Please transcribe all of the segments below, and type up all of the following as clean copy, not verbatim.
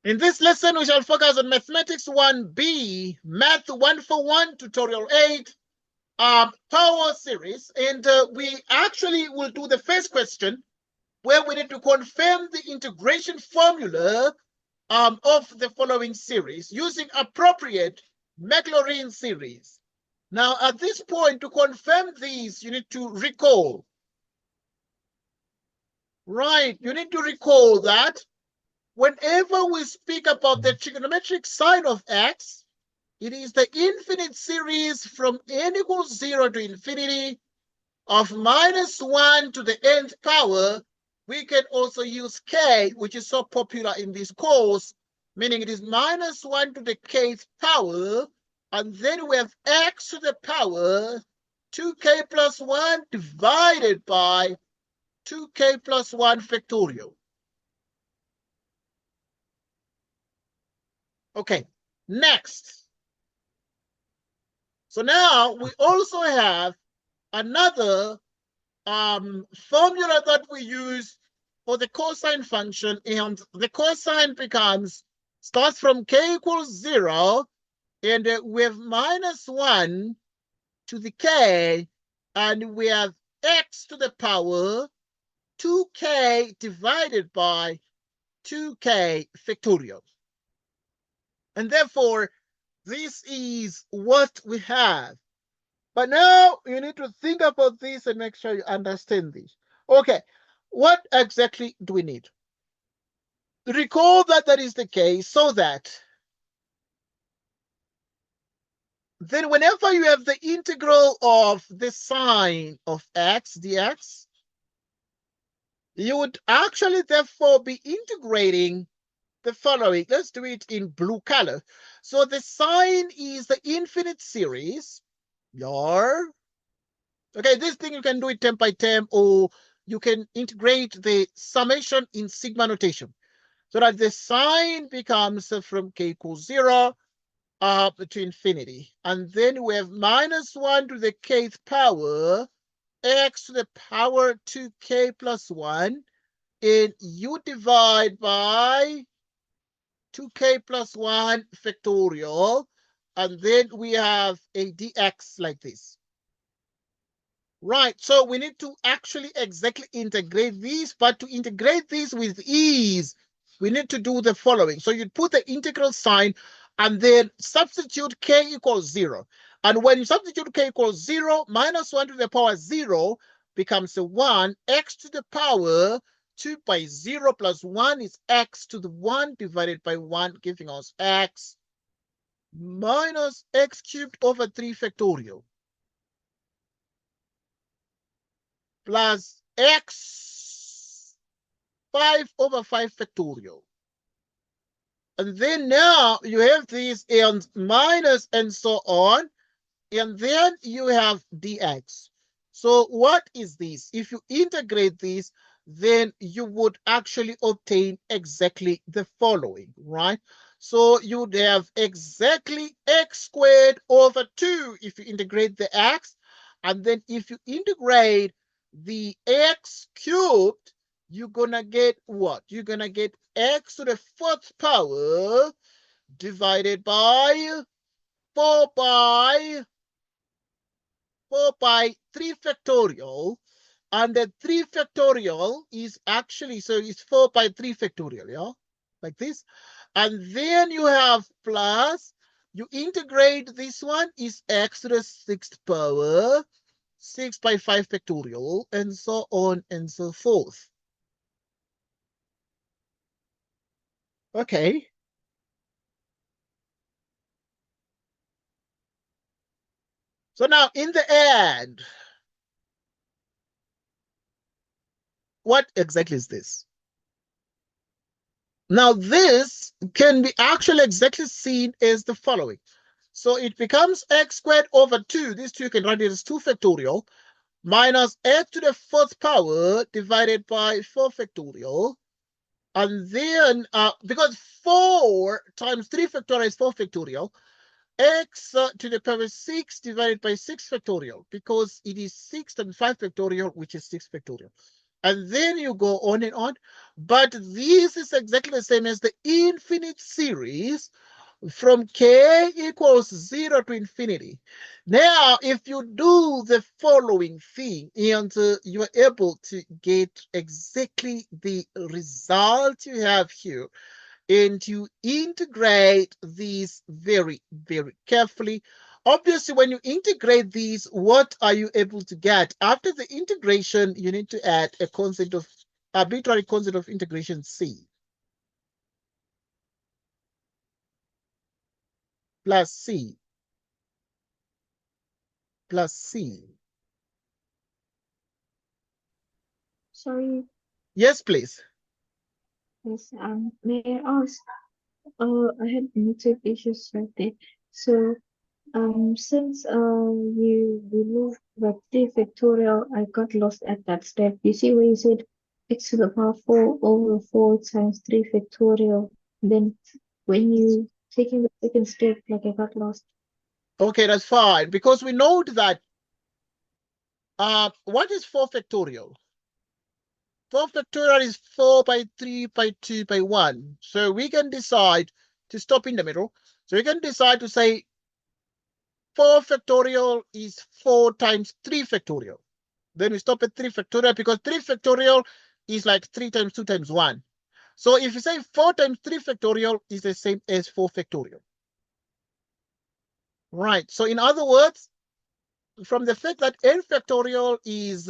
In this lesson, we shall focus on Mathematics 1B, Math 141, Tutorial 8, Power Series. And we actually will do the first question, where we need to confirm the integration formula of the following series using appropriate Maclaurin series. Now, at this point, to confirm these, you need to recall. Right, you need to recall that whenever we speak about the trigonometric sign of x, it is the infinite series from n equals 0 to infinity of -1 to the nth power. We can also use k, which is so popular in this course, meaning it is -1 to the kth power, and then we have x to the power 2k plus 1 divided by 2k plus 1 factorial. Okay, next. So now we also have another formula that we use for the cosine function, and the cosine starts from k equals 0, and we have -1 to the k, and we have x to the power 2k divided by 2k factorial. And therefore, this is what we have. But now you need to think about this and make sure you understand this. Okay, what exactly do we need? Recall that that is the case so that then whenever you have the integral of the sine of x dx, you would actually therefore be integrating the following. Let's do it in blue color. So the sine is the infinite series. Okay, this thing you can do it term by term, or you can integrate the summation in sigma notation, so that the sine becomes from k equals 0 up to infinity. And then we have -1 to the kth power, x to the power 2k plus 1, and you divide by 2k plus 1 factorial, and then we have a dx like this. Right, so we need to actually exactly integrate these, but to integrate these with ease, we need to do the following. So you put the integral sign and then substitute k equals 0. And when you substitute k equals 0, -1 to the power 0 becomes a 1, x to the power 2 by 0 plus 1 is x to the 1 divided by 1, giving us x minus x cubed over 3 factorial plus x 5 over 5 factorial. And then now you have these and minus and so on, and then you have dx. So what is this? If you integrate this, then you would actually obtain exactly the following, right? So you would have exactly x squared over 2 if you integrate the x, and then if you integrate the x cubed, you're gonna get what? You're gonna get x to the 4th power divided by 4 by 3 factorial, and the 3 factorial is actually, so it's 4 by 3 factorial, yeah, like this. And then you have plus, you integrate this one is x to the 6th power 6 by 5 factorial, and so on and so forth. Okay. So now in the end, what exactly is this? Now this can be actually exactly seen as the following. So it becomes x squared over 2. These two you can write it as 2 factorial minus x to the 4th power divided by 4 factorial. And then, because 4 times 3 factorial is 4 factorial, x to the power 6 divided by 6 factorial, because it is 6 times 5 factorial, which is 6 factorial. and then you go on and on. But this is exactly the same as the infinite series from k equals 0 to infinity. Now, if you do the following thing and you are able to get exactly the result you have here, and you integrate these very, very carefully. Obviously, when you integrate these, what are you able to get? After the integration, you need to add a constant of arbitrary constant of integration c plus c plus c. Sorry, Yes, please. yes, may I ask? I had network issues right there. So, since you removed the 3 factorial, I got lost at that step. You see where you said x to the power 4 over 4 times 3 factorial. Then when you taking the second step, like I got lost. Okay, that's fine. Because we know that what is 4 factorial? 4 factorial is 4 by 3 by 2 by 1. So we can decide to stop in the middle. So we can decide to say 4 factorial is 4 times 3 factorial. Then we stop at 3 factorial because 3 factorial is like 3 times 2 times 1. So if you say 4 times 3 factorial is the same as 4 factorial. Right. So in other words, from the fact that n factorial is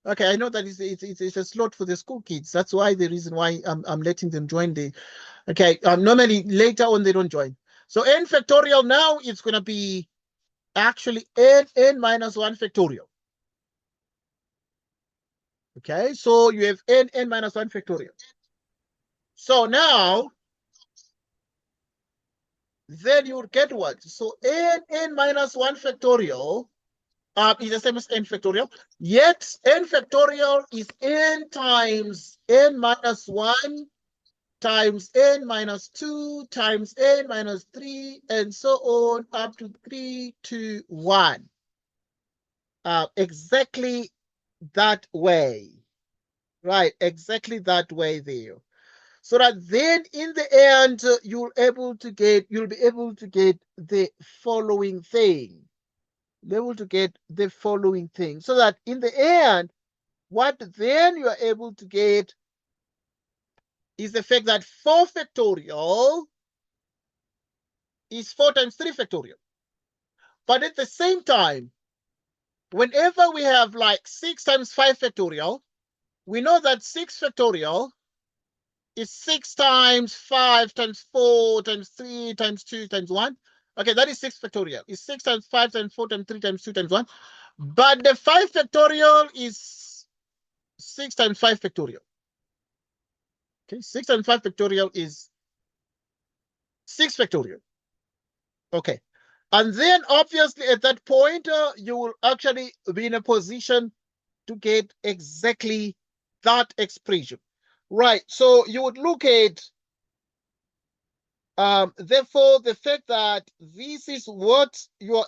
okay, I know that it's a slot for the school kids. That's why the reason why I'm letting them join the. Okay, normally later on they don't join. So n factorial now it's gonna be actually n minus 1 factorial. Okay, so you have n minus 1 factorial. So now then you would get what? So n minus 1 factorial is the same as n factorial. Yet n factorial is n times n minus 1 times n minus 2 times n minus 3 and so on up to 3 to 1. Exactly that way. Right, exactly that way there. So that then in the end you'll be able to get the following thing. Be able to get the following thing. So that in the end, what then you are able to get is the fact that 4 factorial is 4 times 3 factorial. But at the same time, whenever we have like 6 times 5 factorial, we know that 6 factorial is 6 times 5 times 4 times 3 times 2 times 1. Okay, that is 6 factorial. It's 6 times 5 times 4 times 3 times 2 times 1. But the 5 factorial is 6 times 5 factorial. Okay, 6 times 5 factorial is 6 factorial. Okay. And then obviously at that point, you will actually be in a position to get exactly that expression. Right. So you would look at, therefore, the fact that this is what were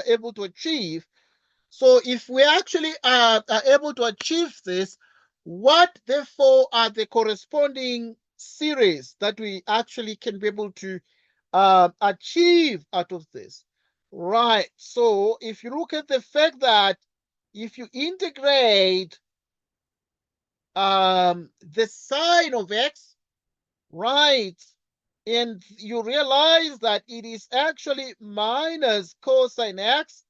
able to achieve. So if we actually are able to achieve this, what therefore are the corresponding series that we actually can be able to achieve out of this? Right. So if you look at the fact that if you integrate the sine of x, right, and you realize that it is actually minus cosine x,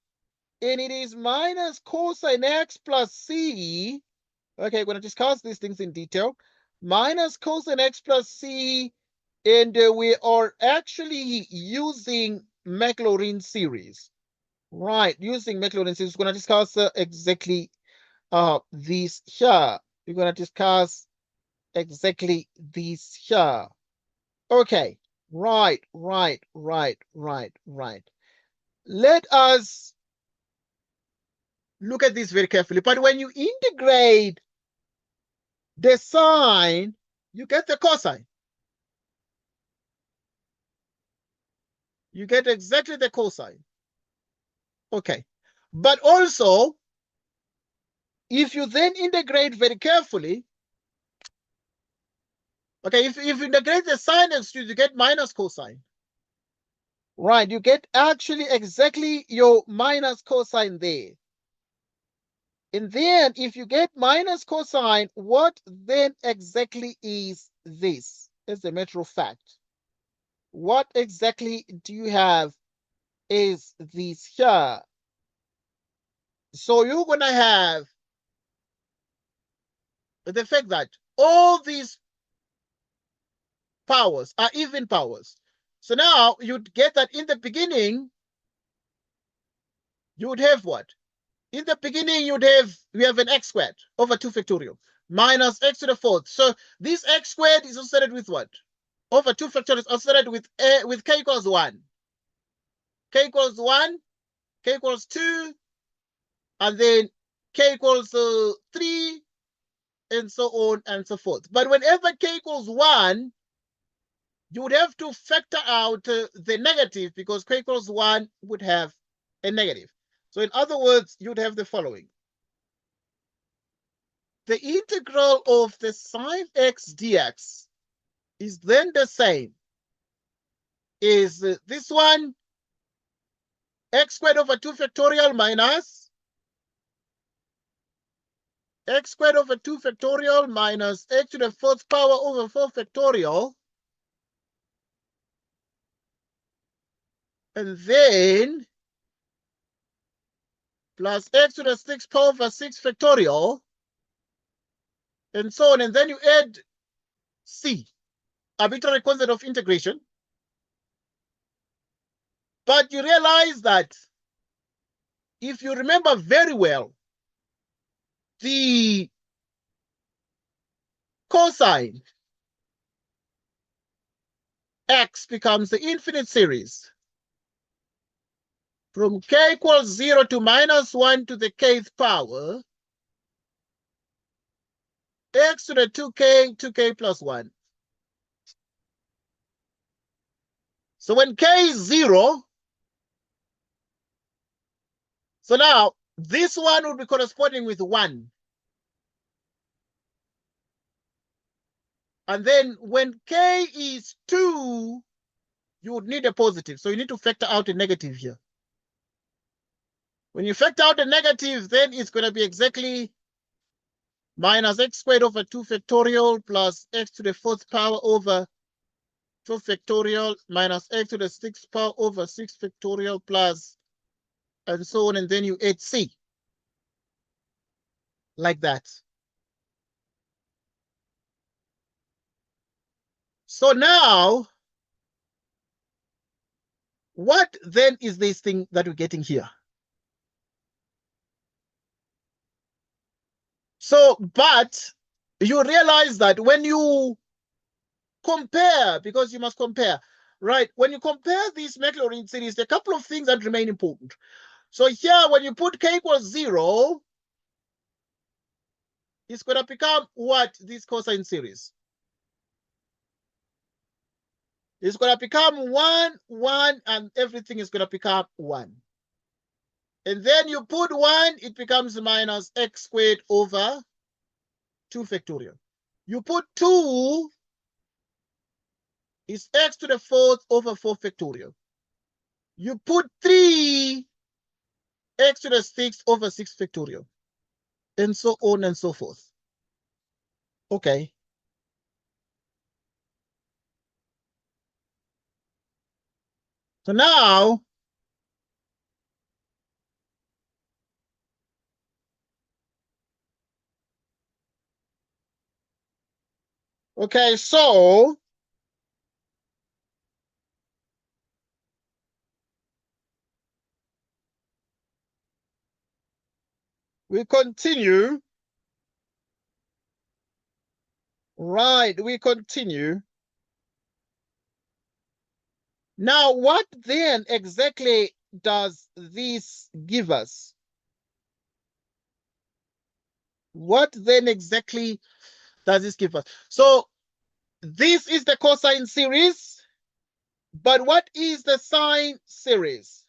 and it is minus cosine x plus c. Okay, we're going to discuss these things in detail. Minus cosine x plus c, and we are actually using Maclaurin series. Right, using Maclaurin series, we're going to discuss exactly this here. We're going to discuss exactly this here. Okay, right. Let us look at this very carefully. But when you integrate the sine, you get the cosine. You get exactly the cosine. Okay. But also, If you then integrate very carefully, okay, if you integrate the sine x2, you get minus cosine. Right, you get actually exactly your minus cosine there. And then if you get minus cosine, what then exactly is this? As a matter of fact, what exactly do you have is this here? So you're going to have the fact that all these powers are even powers. So now you'd get that in the beginning, you would have what? In the beginning, we have an x squared over 2 factorial minus x to the fourth. So this x squared is associated with what? Over 2 factorial is associated with k equals 1. K equals 1, k equals 2, and then k equals 3, and so on and so forth. But whenever k equals 1, you would have to factor out the negative because k equals 1 would have a negative. So in other words, you'd have the following. The integral of the sine x dx is then the same is this one, x squared over 2 factorial minus x squared over 2 factorial minus x to the fourth power over 4 factorial. And then plus x to the 6th power over 6 factorial. And so on. And then you add c, arbitrary constant of integration. But you realize that if you remember very well, the cosine x becomes the infinite series from k equals 0 to minus 1 to the kth power, x to the 2k plus 1. So when k is 0, so now this one would be corresponding with 1. And then when k is 2, you would need a positive. So you need to factor out a negative here. When you factor out a negative, then it's going to be exactly minus x squared over 2 factorial plus x to the 4th power over 2 factorial minus x to the 6th power over 6 factorial plus and so on. And then you add c like that. So now, what then is this thing that we're getting here? So, but you realize that when you compare, because you must compare, right? When you compare these Maclaurin series, there are a couple of things that remain important. So here, when you put k equals 0, it's going to become what? This cosine series. It's going to become 1, 1, and everything is going to become 1. And then you put 1, it becomes minus x squared over 2 factorial. You put 2, it's x to the 4th over 4 factorial. You put 3, x to the 6th over 6 factorial. And so on and so forth. Okay. So now, okay, so we continue. Right, we continue. Now, what then exactly does this give us? What then exactly does this give us? So this is the cosine series, but what is the sine series?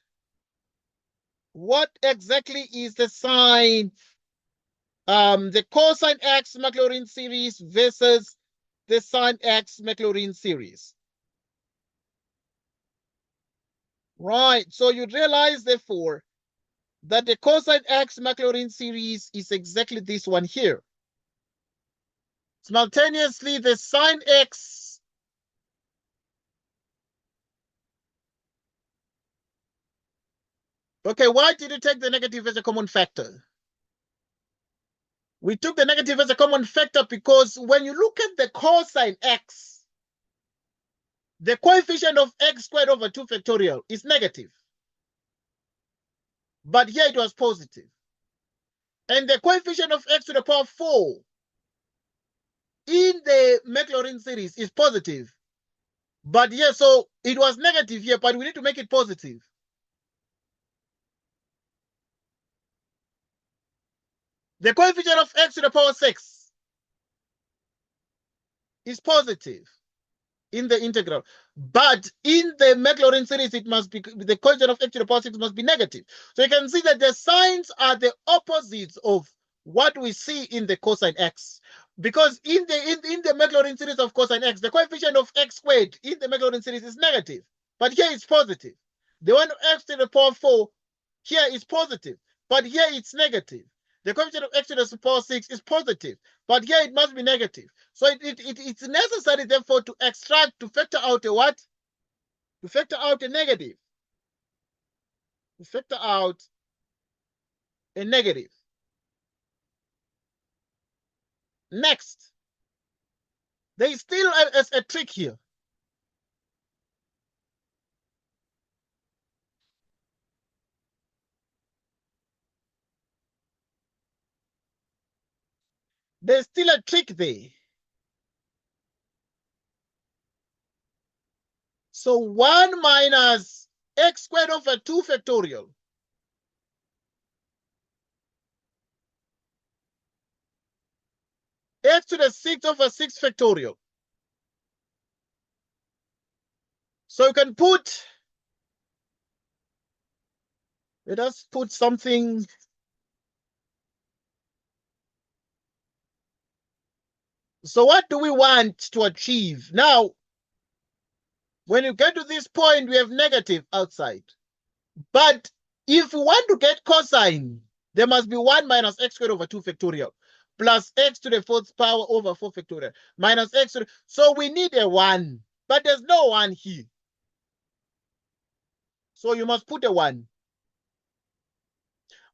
What exactly is the sine the cosine x Maclaurin series versus the sine x Maclaurin series. Right, so you realize, therefore, that the cosine x Maclaurin series is exactly this one here. Simultaneously, the sine x okay, why did you take the negative as a common factor? We took the negative as a common factor because when you look at the cosine x, the coefficient of x squared over 2 factorial is negative. But here it was positive. And the coefficient of x to the power 4 in the Maclaurin series is positive. But here, so it was negative here, but we need to make it positive. The coefficient of x to the power 6 is positive in the integral. But in the Maclaurin series, it must be the coefficient of x to the power 6 must be negative. So you can see that the signs are the opposites of what we see in the cosine x. Because in the Maclaurin series of cosine x, the coefficient of x squared in the Maclaurin series is negative. But here it's positive. The one of x to the power 4 here is positive. But here it's negative. The coefficient of x to the power 6 is positive, but here it must be negative. So it's necessary, therefore, to extract, to factor out a what? To factor out a negative. To factor out a negative. Next, there is still a trick here. There's still a trick there. So 1 minus x squared over 2 factorial x to the 6 over 6 factorial. So you can put, let us put something. So what do we want to achieve? Now, when you get to this point, we have negative outside. But if we want to get cosine, there must be 1 minus x squared over 2 factorial plus x to the 4th power over 4 factorial minus x to the, so we need a 1, but there's no 1 here. So you must put a 1.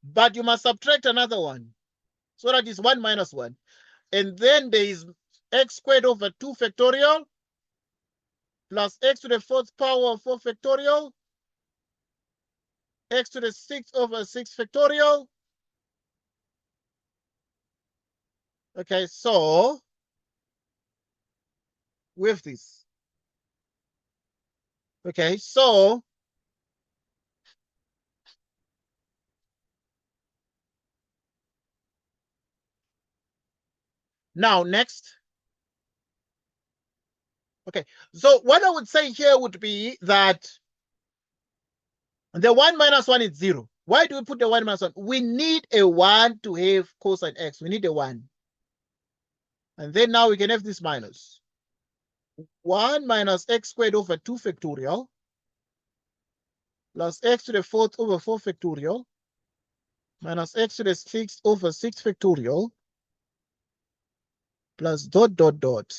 But you must subtract another 1. So that is 1 minus 1. And then there is x squared over 2 factorial plus x to the 4th power of 4 factorial x to the 6 over 6 factorial. Okay, so with this. Okay, so now next. Okay, so what I would say here would be that the 1 minus 1 is 0. Why do we put the 1 minus 1? We need a 1 to have cosine x. We need a 1. And then now we can have this minus 1 minus x squared over 2 factorial plus x to the 4th over 4 factorial minus x to the 6th over 6 factorial plus dot dot dot.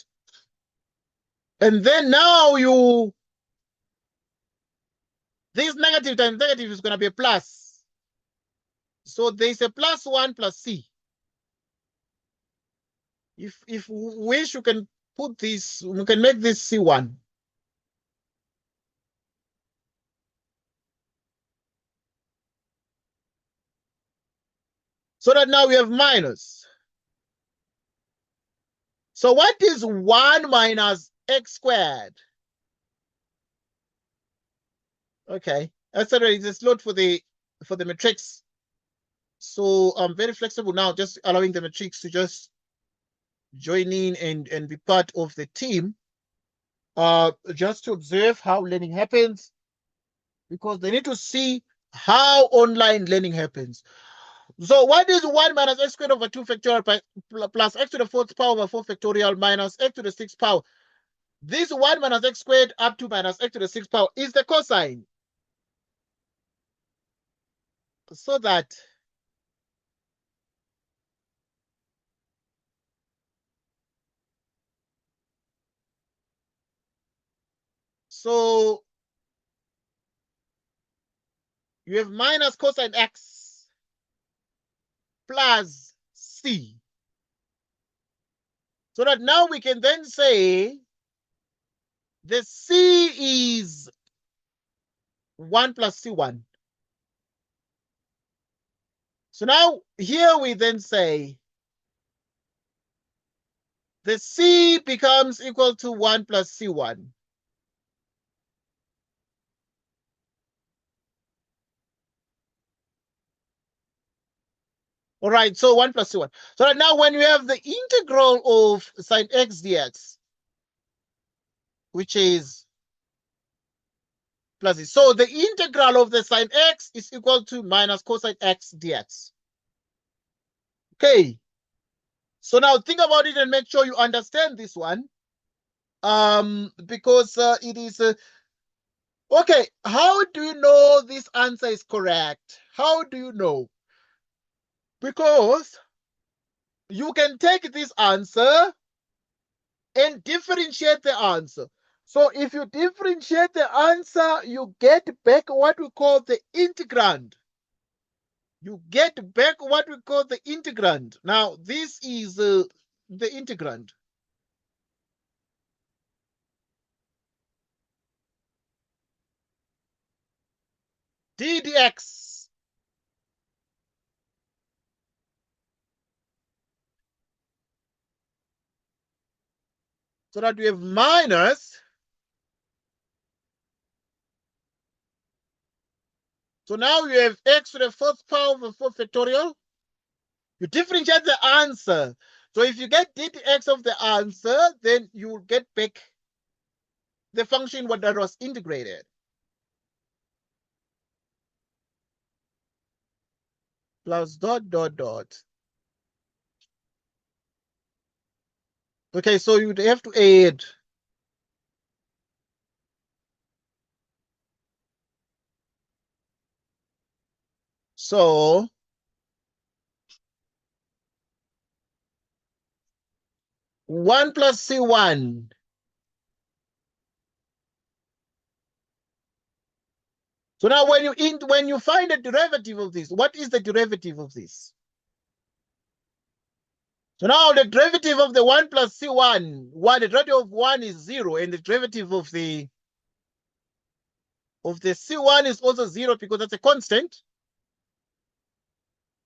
And then now this negative times negative is going to be a plus. So there's a plus 1 plus c. If we wish, you can put this, we can make this c1. So that now we have minus. So what is 1 minus x squared? Okay, that's already the slot for the matrix. So I'm very flexible now, just allowing the matrix to just join in and be part of the team, just to observe how learning happens, because they need to see how online learning happens. So what is 1 minus x squared over 2 factorial plus x to the 4th power over 4 factorial minus x to the 6th power? This 1 minus x squared up to minus x to the 6th power is the cosine. So that so you have minus cosine x plus c. So that now we can then say the c is 1 plus c1. So now here we then say the c becomes equal to 1 plus c1. All right, so 1 plus c1. So that now when you have the integral of sine x dx, which is plus this. So the integral of the sine x is equal to minus cosine x dx. Okay. So now think about it and make sure you understand this one. Because it is okay. How do you know this answer is correct? How do you know? Because you can take this answer and differentiate the answer. So if you differentiate the answer, you get back what we call the integrand. You get back what we call the integrand. Now, this is the integrand. D dx. So that we have minus. So now you have x to the 4th power over 4 factorial. You differentiate the answer. So if you get d dx of the answer, then you will get back the function that was integrated. Plus dot dot dot. Okay, so you'd have to add. So 1 plus c1. So now when you find the derivative of this, what is the derivative of this? So now the derivative of the 1 plus c1, the derivative of 1 is 0, and the derivative of the c1 is also 0 because that's a constant.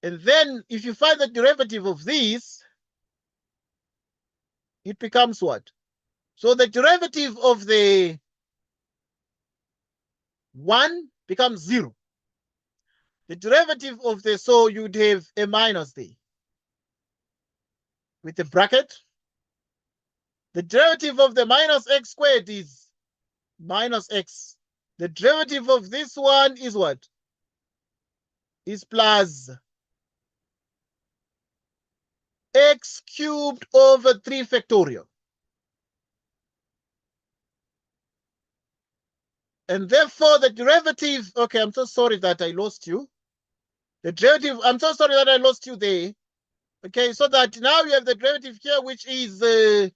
And then if you find the derivative of this, it becomes what? So the derivative of the 1 becomes 0. The derivative of the, so you'd have a minus there with the bracket. The derivative of the minus x squared is minus x. The derivative of this one is what? Is plus x cubed over 3 factorial. And therefore the derivative, okay, I'm so sorry that I lost you. The derivative, I'm so sorry that I lost you there. Okay, so that now you have the derivative here, which is the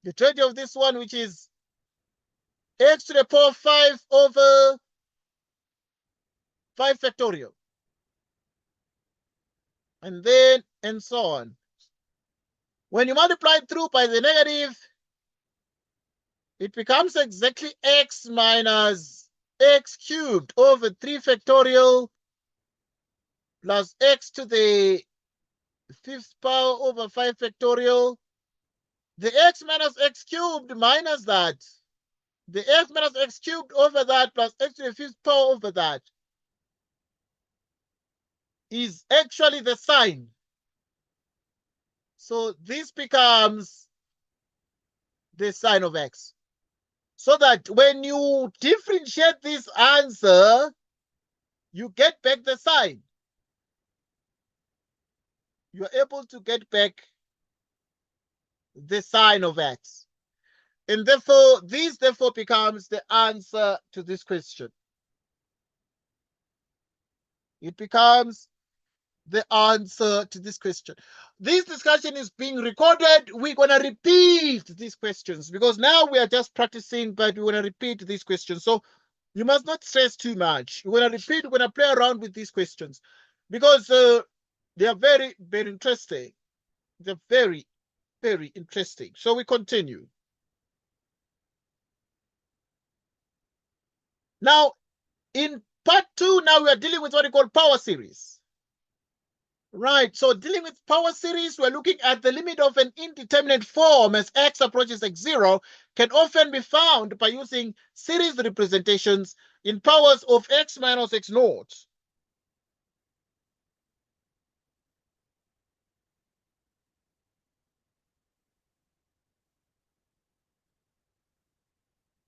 derivative of this one, which is x to the power 5 over 5 factorial. And then, and so on. When you multiply through by the negative, it becomes exactly x minus x cubed over 3 factorial plus x to the 5th power over 5 factorial. The x minus x cubed minus that. The x minus x cubed over that plus x to the 5th power over that is actually the sign. So this becomes the sign of x. So that when you differentiate this answer, you get back the sign. you're able to get back the sign of x. And therefore, this therefore becomes the answer to this question. It becomes the answer to this question. This discussion is being recorded. We're going to repeat these questions because now we are just practicing, but we want to repeat these questions. So you must not stress too much. We're going to repeat, we're going to play around with these questions because they are very, very interesting. They're very, very interesting. So we continue. Now, in part 2, now we are dealing with what we call power series. Right, so dealing with power series, we're looking at the limit of an indeterminate form as x approaches x0 can often be found by using series representations in powers of x minus x naught.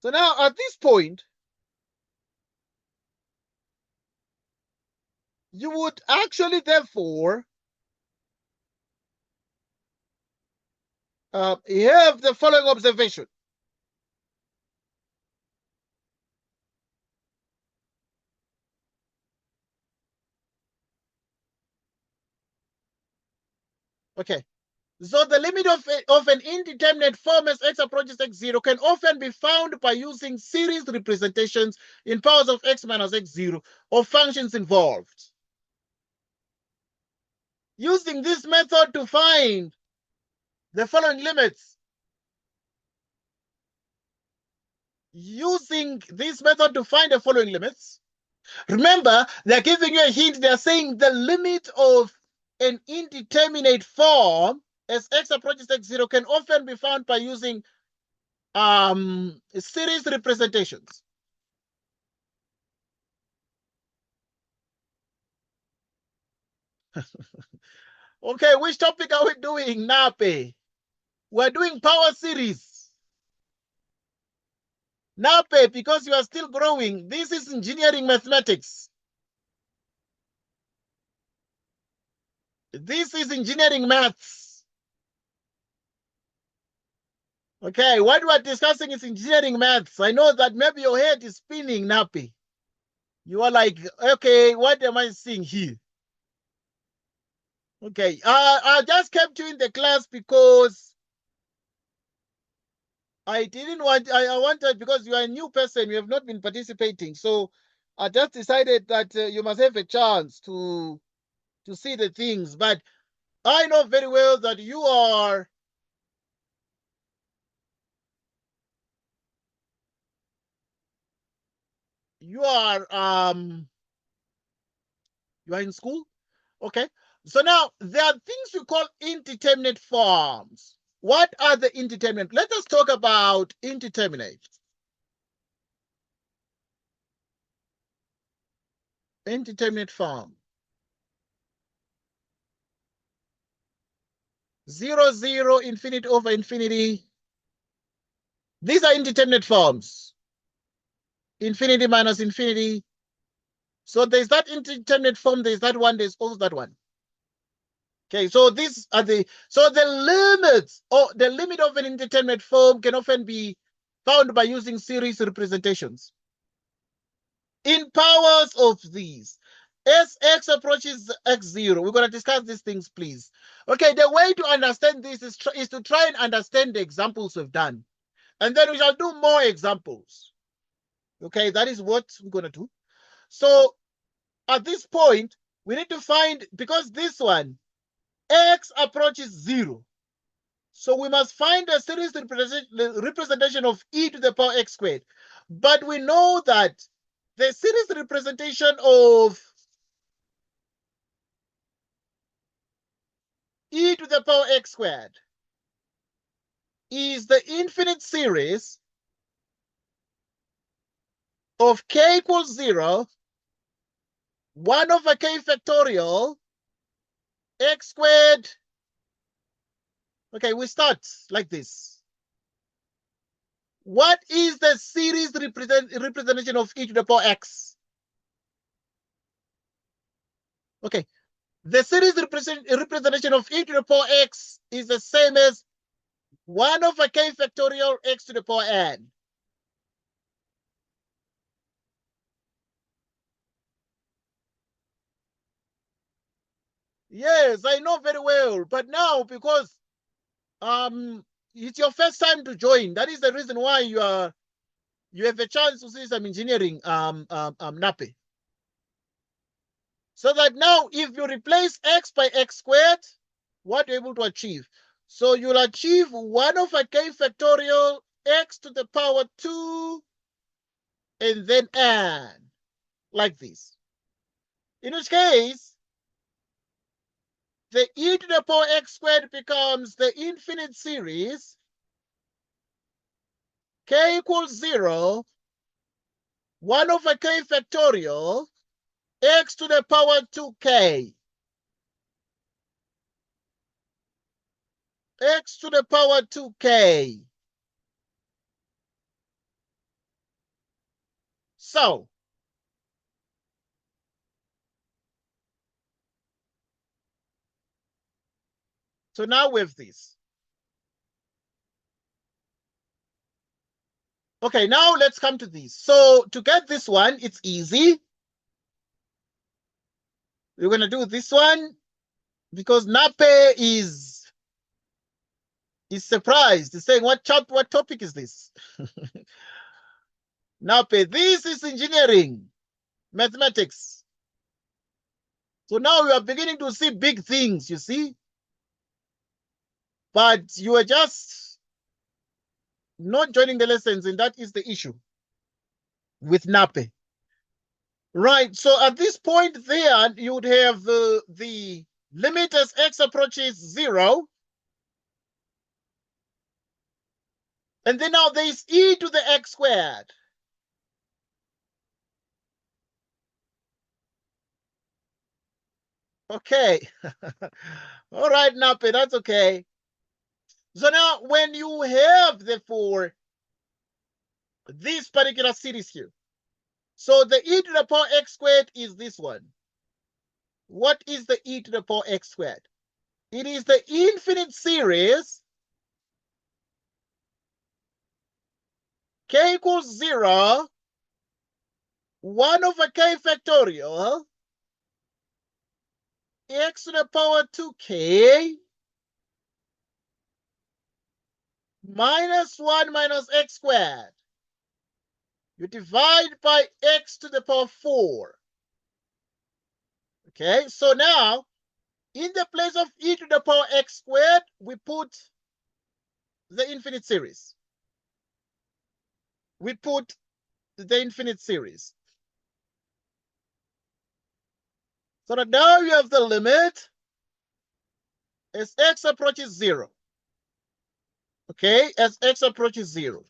So now at this point, you would actually therefore have the following observation. Okay, so the limit of an indeterminate form as x approaches x0 can often be found by using series representations in powers of x minus x0 or functions involved. Using this method to find the following limits. Using this method to find the following limits. Remember, they're giving you a hint. They're saying the limit of an indeterminate form as x approaches x0 can often be found by using series representations. Okay, which topic are we doing, Nape? We're doing power series. Nape, because you are still growing, this is engineering mathematics. This is engineering maths. Okay, what we're discussing is engineering maths. I know that maybe your head is spinning, Nappy. You are like, okay, what am I seeing here? Okay, I just kept you in the class because I didn't want, I wanted, because you are a new person, you have not been participating. So I just decided that you must have a chance to see the things. But I know very well that you are you are in school. Okay. So now there are things we call indeterminate forms. What are the indeterminate? Let us talk about indeterminate. Indeterminate form. 0, 0, infinity over infinity. These are indeterminate forms. Infinity minus infinity. So there's that indeterminate form, there's that one, there's also that one. Okay, so these are the limits, or the limit of an indeterminate form can often be found by using series representations in powers of these. As x approaches x0, we're going to discuss these things, please. Okay, the way to understand this is to try and understand the examples we've done. And then we shall do more examples. Okay, that is what we're going to do. So at this point, we need to find, because this one, x approaches 0. So we must find a series representation of e to the power x squared. But we know that the series representation of e to the power x squared is the infinite series of k equals 0, 1 over k factorial, x squared. Okay, we start like this. What is the series representation of e to the power x? Okay, The series representation of e to the power x is the same as 1 over k factorial x to the power n. Yes, I know very well. But now, because it's your first time to join, that is the reason why you have a chance to see some engineering NAPE. So that now, if you replace x by x squared, what you're able to achieve? So you'll achieve 1 over k factorial x to the power 2 and then n, like this. In which case, the e to the power x squared becomes the infinite series k equals 0, 1 over k factorial x to the power 2k, x to the power 2k. So now with this. Okay, now let's come to this. So to get this one, it's easy. We're going to do this one because NAPE is surprised. He's saying, what topic is this? NAPE, this is engineering, mathematics. So now we are beginning to see big things, you see? But you are just not joining the lessons, and that is the issue with NAPE. Right, so at this point there, you would have the limit as x approaches 0. And then now there is e to the x squared. Okay. All right, Nape, that's okay. So now when you have, therefore, this particular series here, so the e to the power x squared is this one. What is the e to the power x squared? It is the infinite series k equals 0, 1 over k factorial x to the power 2k minus 1 minus x squared. You divide by x to the power 4. Okay, so now, in the place of e to the power x squared, we put the infinite series. We put the infinite series. So that now you have the limit as x approaches 0. Okay, as x approaches 0.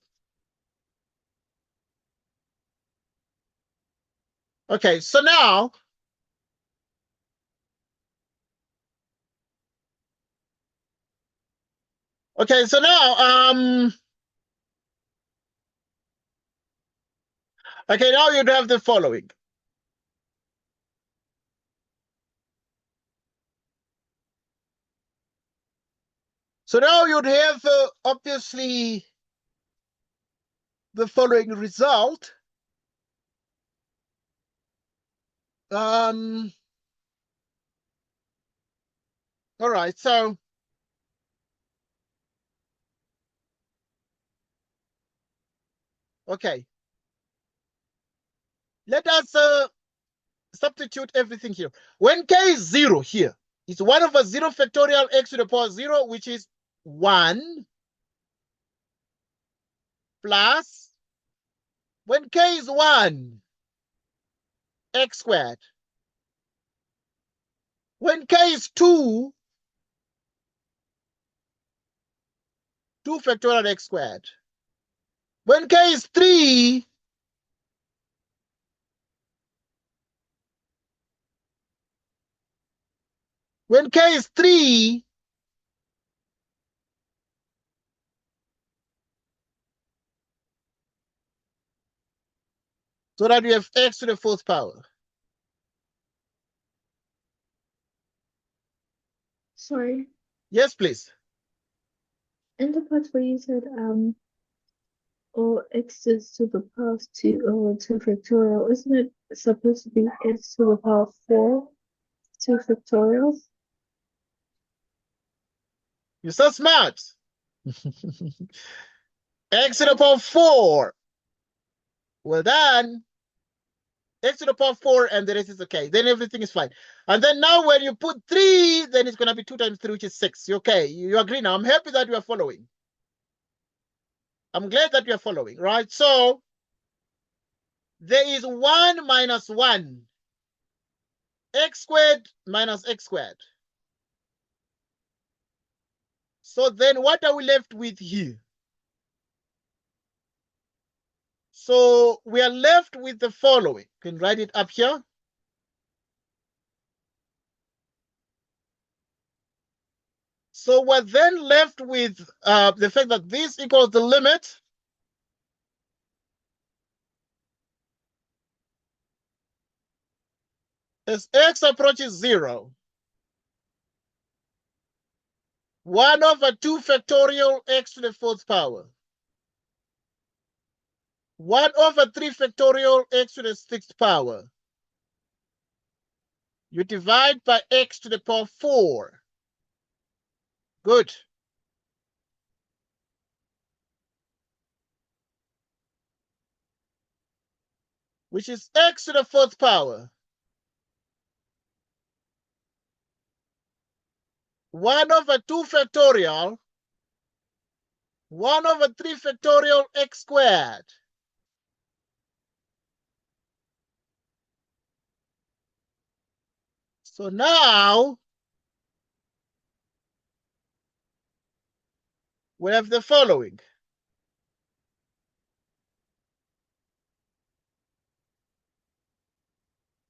Okay, so now, okay, so now, okay, now you'd have the following. So now you'd have, obviously, the following result. All right, so okay, let us substitute everything here. When k is 0 here, it's 1 over 0 factorial x to the power 0, which is 1, plus, when k is 1, x squared. When k is 2, 2 factorial x squared. When k is 3, when k is 3, so that we have x to the 4th power. Sorry. Yes, please. In the part where you said or x is to the power of 2 factorial, isn't it supposed to be x to the power of 4 2 factorial? You're so smart. X to the power of 4. Well done. X to the power of 4, and the rest is okay. Then everything is fine. And then now when you put 3, then it's going to be 2 times 3, which is 6. Okay, you agree now. I'm happy that you are following. I'm glad that you are following, right? So there is 1 minus 1. X squared minus x squared. So then what are we left with here? So we are left with the following. You can write it up here. So we're then left with the fact that this equals the limit as x approaches 0. 1 over 2 factorial x to the 4th power. 1 over 3 factorial x to the 6th power. You divide by x to the power 4. Good. Which is x to the 4th power. 1 over 2 factorial. 1 over 3 factorial x squared. So now we have the following.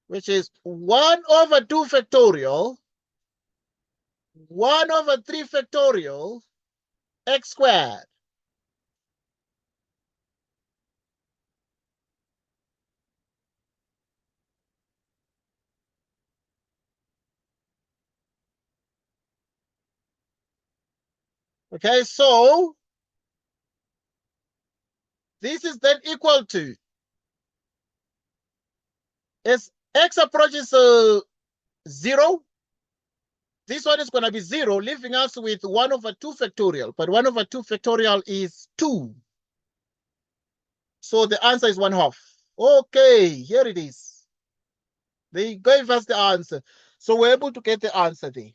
Which is 1 over 2 factorial, 1 over 3 factorial, x squared. Okay, so this is then equal to, as x approaches 0, this one is going to be 0, leaving us with 1 over 2 factorial. But 1 over 2 factorial is 2. So the answer is 1/2. Okay, here it is. They gave us the answer. So we're able to get the answer there.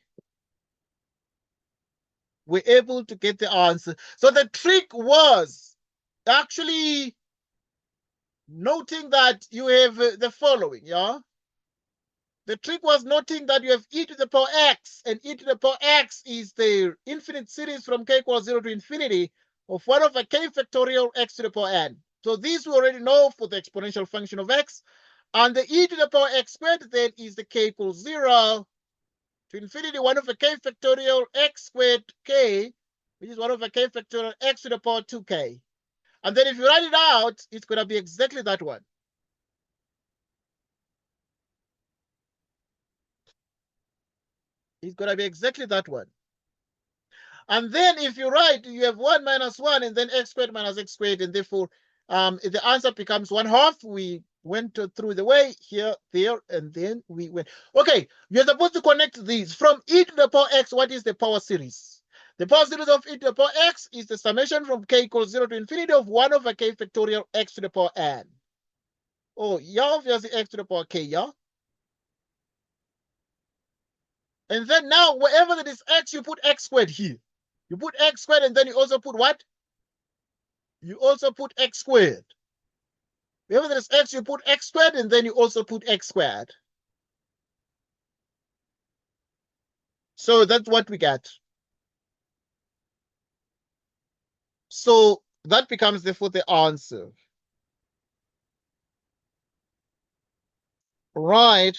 We're able to get the answer. So the trick was actually noting that you have the following, yeah? The trick was noting that you have e to the power x, and e to the power x is the infinite series from k equals 0 to infinity of 1 over k factorial x to the power n. So this we already know for the exponential function of x. And the e to the power x squared then is the k equals 0 to infinity 1 over k factorial x squared k, which is 1 over k factorial x to the power 2k. And then if you write it out, it's going to be exactly that one. It's going to be exactly that one. And then if you write, you have 1 minus 1, and then x squared minus x squared, and therefore the answer becomes 1/2. We went through the way here, there, and then we went. Okay, you're supposed to connect these. From e to the power x, what is the power series? The power series of e to the power x is the summation from k equals 0 to infinity of 1 over k factorial x to the power n. Oh, yeah, obviously x to the power k, yeah? And then now, wherever there is x, you put x squared here. You put x squared, and then you also put what? You also put x squared. Wherever there is x, you put x squared, and then you also put x squared. So that's what we get. So that becomes therefore the answer. Right.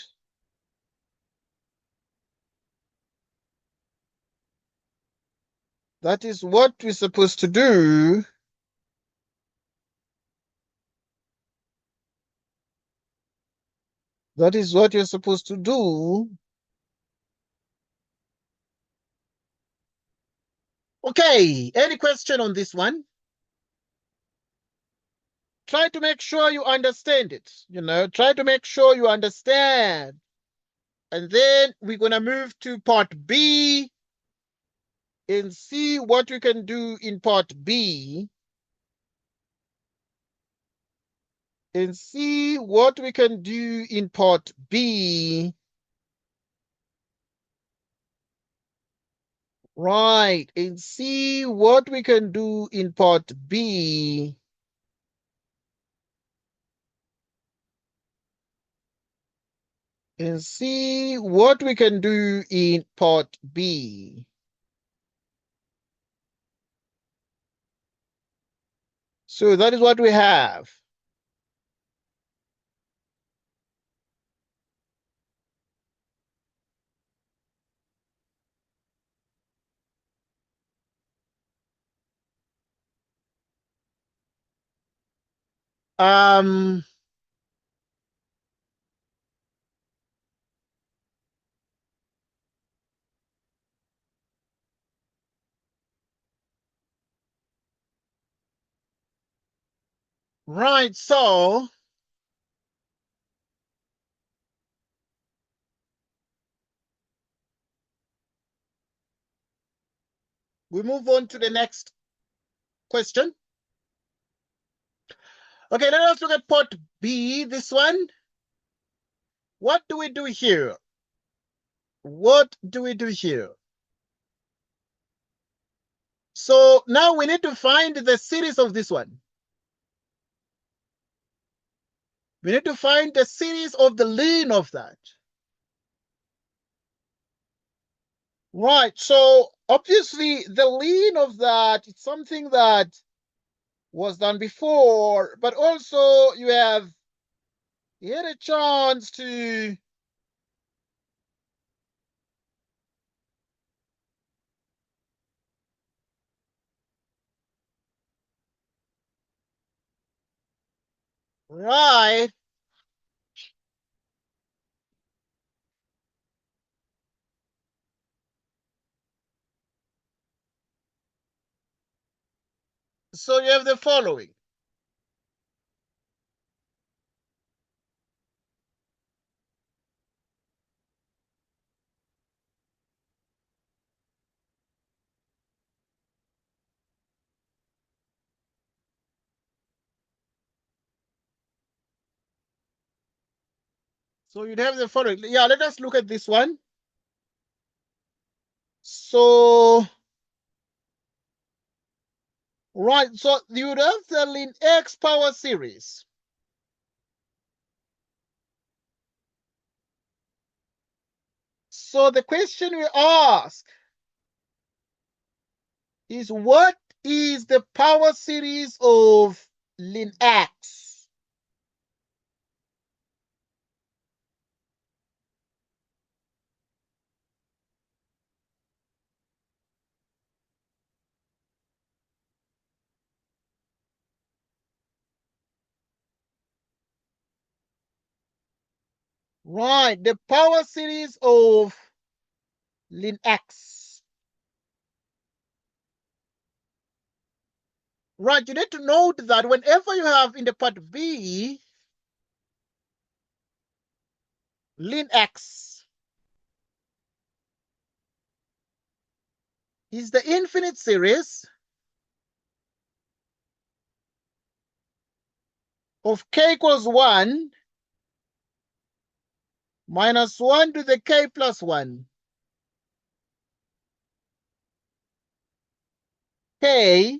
That is what we're supposed to do. That is what you're supposed to do. Okay, any question on this one? Try to make sure you understand it, try to make sure you understand. And then we're going to move to part B and see what we can do in part B. And see what we can do in part B. Right, and see what we can do in part B. And see what we can do in part B. So that is what we have. Um, right, so we move on to the next question. Okay, let us look at part B, this one. What do we do here? What do we do here? So now we need to find the series of this one. We need to find the series of the ln of that. Right, so obviously the ln of that is something that was done before, but also you had a chance to write so you have the following. So you'd have the following. Yeah, let us look at this one. So, right, so you would have the ln x power series. So the question we ask is, what is the power series of ln x? Right, the power series of ln x. Right, you need to note that whenever you have in the part B ln x is the infinite series of k equals 1 minus 1 to the k plus 1. K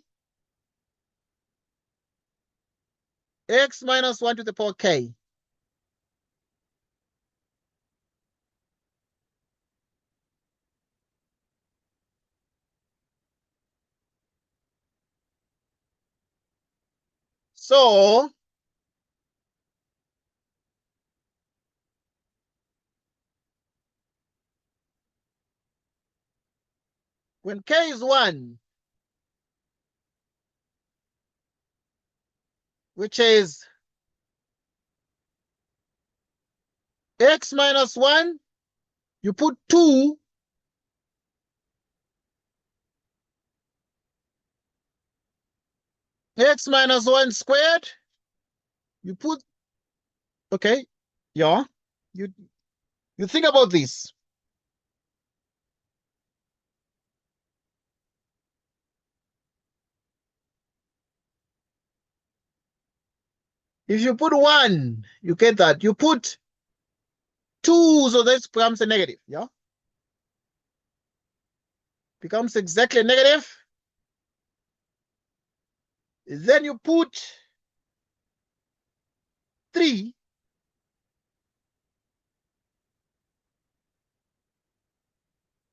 x minus 1 to the power k. So when k is 1, which is x minus 1, you put 2 x minus 1 squared. You put, okay, yeah. You think about this. If you put 1, you get that. You put 2, so this becomes a negative, yeah? Becomes exactly a negative. Then you put 3.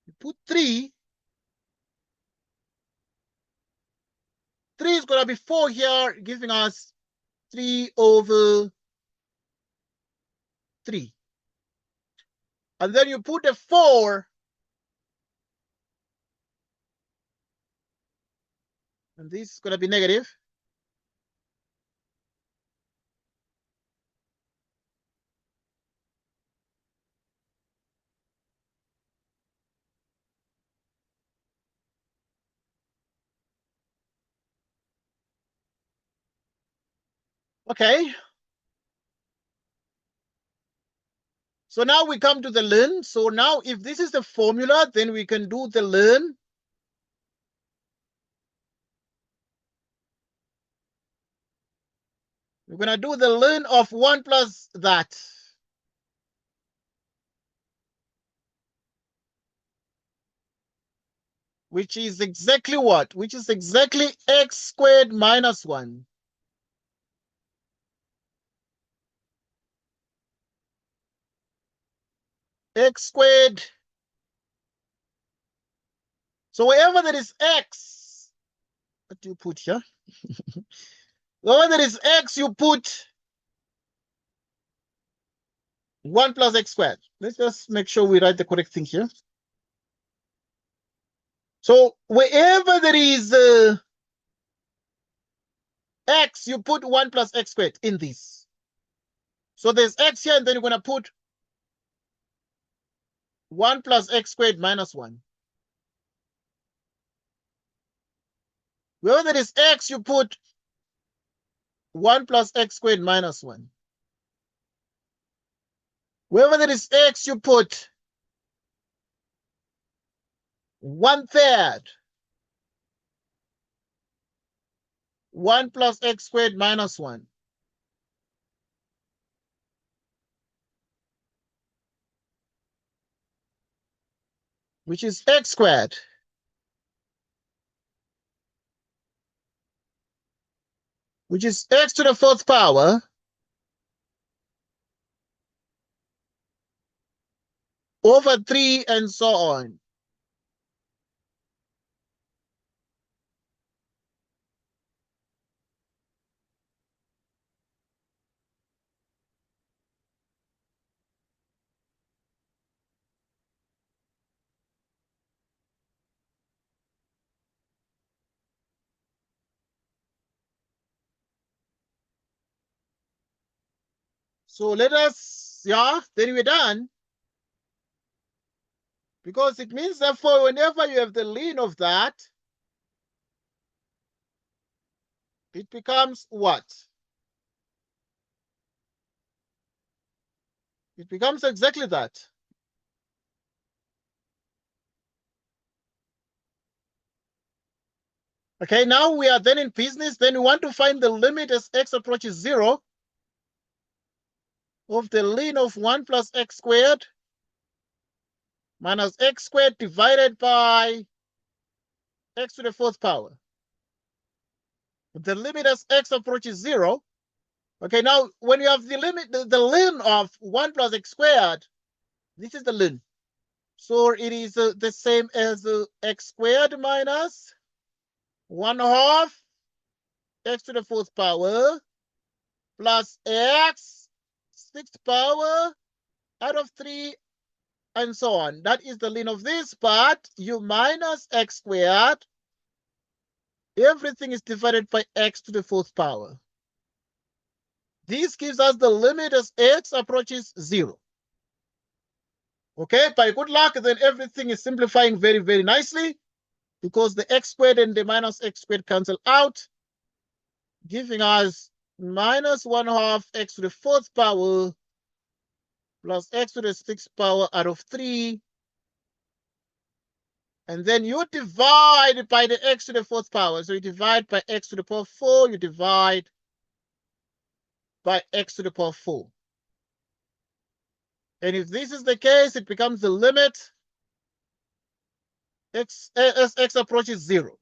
You put 3. 3 is going to be 4 here, giving us 3 over 3. And then you put a 4. And this is going to be negative. Okay. So now we come to the ln. So now if this is the formula, then we can do the ln. We're going to do the ln of 1 plus that. Which is exactly what? Which is exactly x squared minus 1. X squared. So wherever there is x, what do you put here? Wherever there is x, you put 1 plus x squared. Let's just make sure we write the correct thing here. So wherever there is x, you put 1 plus x squared in this. So there's x here, and then you're going to put 1 plus x squared minus 1. Wherever there is x, you put 1 plus x squared minus 1. Wherever there is x, you put 1/3. 1 plus x squared minus 1. Which is x squared. Which is x to the 4th power over 3 and so on. So let us, yeah, then we're done. Because it means therefore whenever you have the ln of that, it becomes what? It becomes exactly that. Okay, now we are then in business. Then we want to find the limit as x approaches 0 of the ln of 1 plus x squared minus x squared divided by x to the 4th power. The limit as x approaches 0. Okay, now when you have the limit, the ln of 1 plus x squared, this is the ln. So it is the same as x squared minus 1/2 x to the 4th power plus x 6th power out of 3 and so on. That is the ln of this part. You minus x squared. Everything is divided by x to the 4th power. This gives us the limit as x approaches 0. Okay, by good luck, then everything is simplifying very, very nicely because the x squared and the minus x squared cancel out. giving us minus 1/2 x to the 4th power plus x to the 6th power out of 3. And then you divide by the x to the 4th power. So you divide by x to the power 4, you divide by x to the power 4. And if this is the case, it becomes the limit as x approaches 0.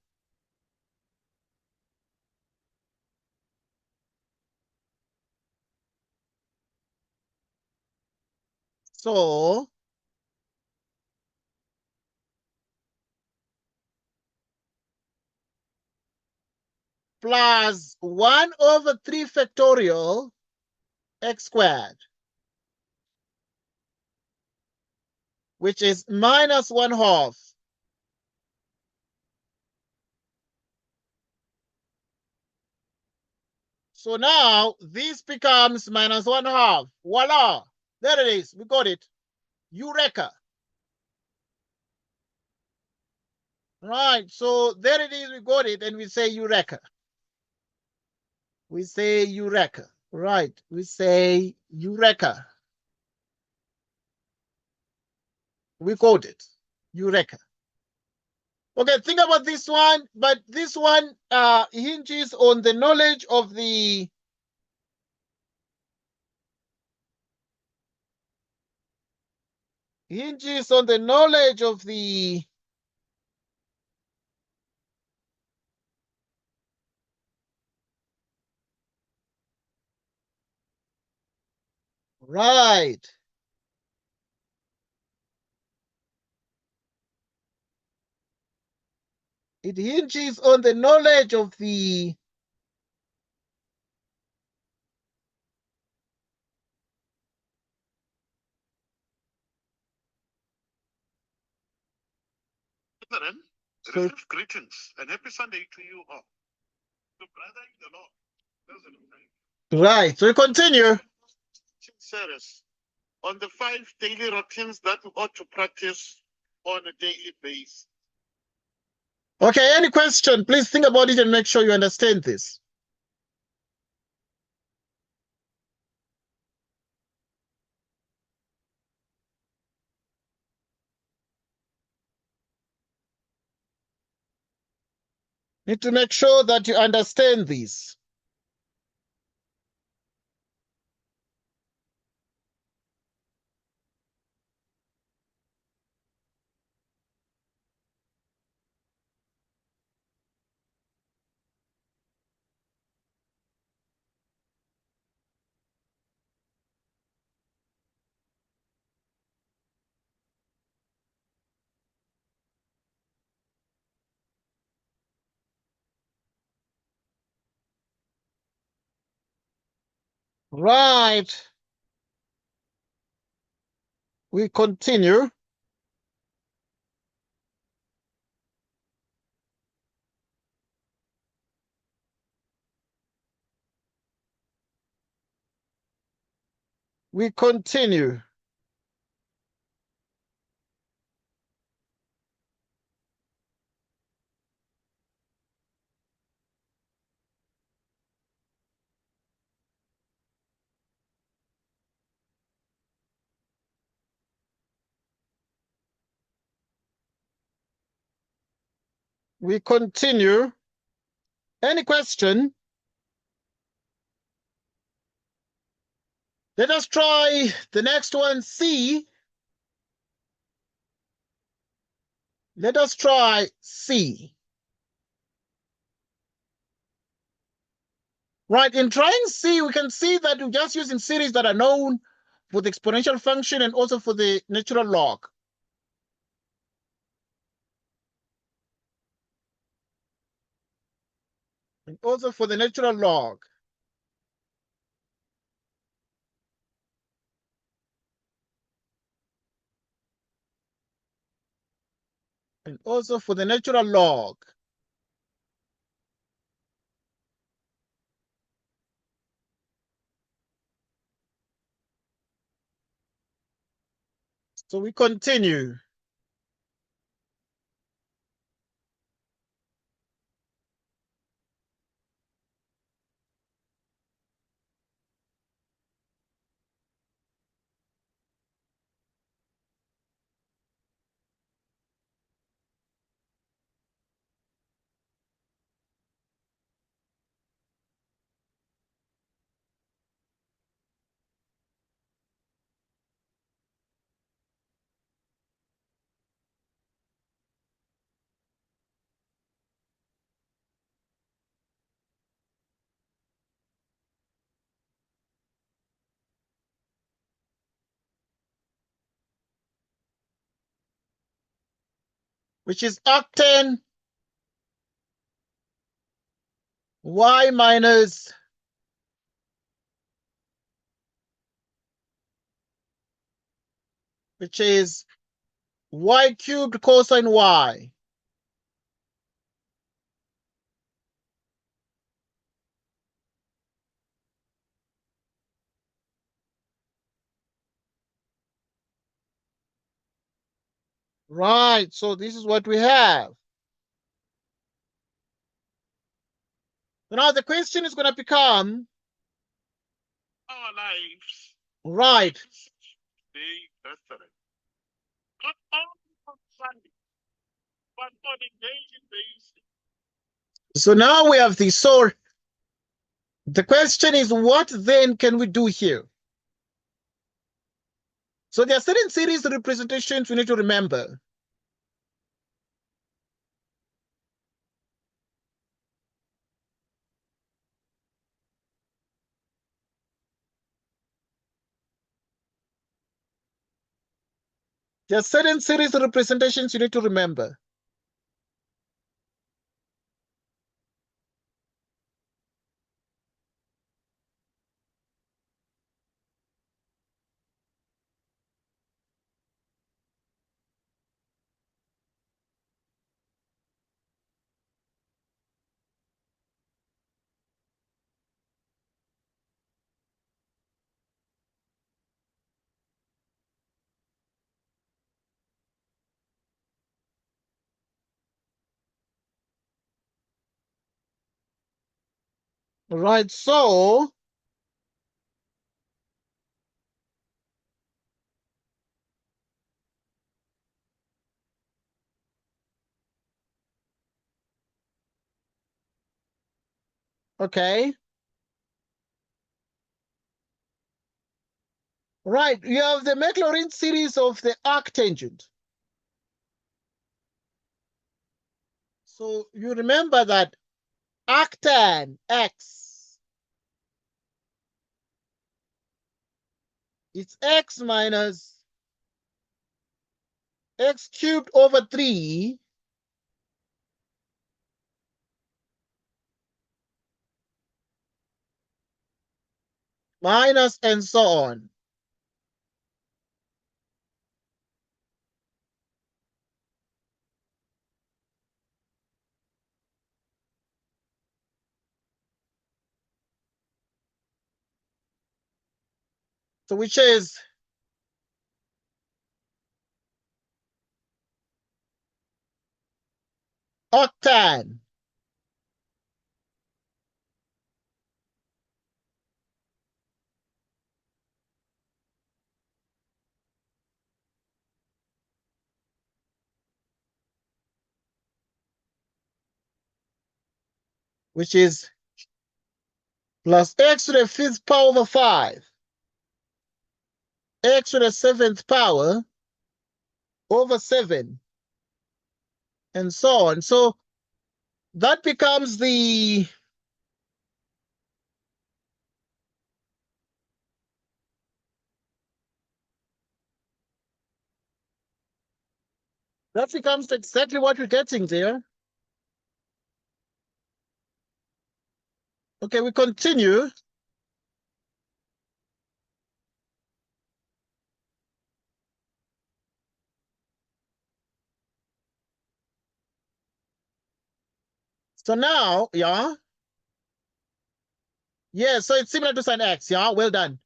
So plus 1/3 factorial x squared, which is minus 1/2. So now this becomes minus 1/2. Voila! There it is. We got it. Eureka! Right. So there it is. We got it, and we say Eureka. We say Eureka. Right. We say Eureka. We got it. Eureka. Okay, think about this one, but this one hinges on the knowledge of the right. It hinges on the knowledge of the Brethren, receive greetings and happy Sunday to you all. To brother in the Lord. Right. So we continue. Series on the 5 daily routines that we ought to practice on a daily basis. Okay, any question? Please think about it and make sure you understand this. Need to make sure that you understand this. Right. We continue. We continue. We continue. Any question? Let us try the next one, C. Let us try C. Right, in trying C, we can see that we're just using series that are known for the exponential function and also for the natural log. And also for the natural log. And also for the natural log. So we continue. which is octane y minus which is y cubed cosine y. Right, so this is what we have. So now the question is going to become, our lives right, day restaurant. Not only on Sunday, but on a daily basis. so now we have this. So the question is, what then can we do here? So there are certain series representations we need to remember. There are certain series representations you need to remember. Right, so okay. Right, you have the Maclaurin series of the arctangent. So you remember that arctan x, it's x minus x cubed over 3 minus and so on. So which is octan which is plus x to the 5th power over 5, x to the 7th power over 7, and so on. So that becomes the that becomes exactly what we're getting there. Okay, we continue. So now, yeah. Yeah, so it's similar to sine x. Yeah, well done.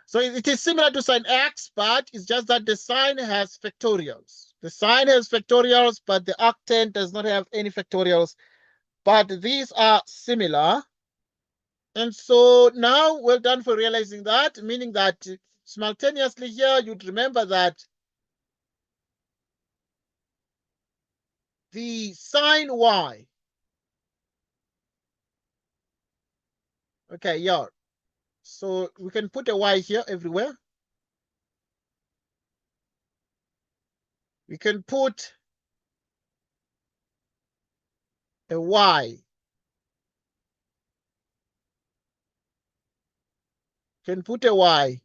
So it is similar to sine x, but it's just that the sign has factorials. The sign has factorials, but the arctan does not have any factorials. But these are similar. And so now, well done for realizing that, meaning that simultaneously here, you'd remember that the sine y, okay, yeah. So we can put a y here everywhere. We can put a y. Can put a y.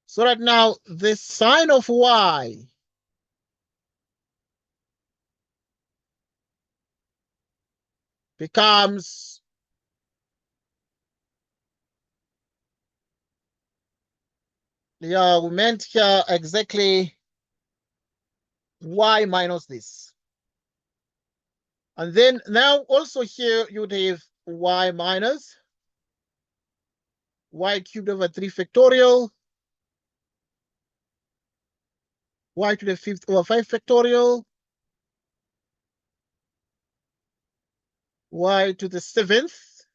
So that now the sine of y becomes yeah, we meant here exactly y minus this. And then now also here you'd have y minus y cubed over 3 factorial, y to the 5th over 5 factorial, y to the 7th.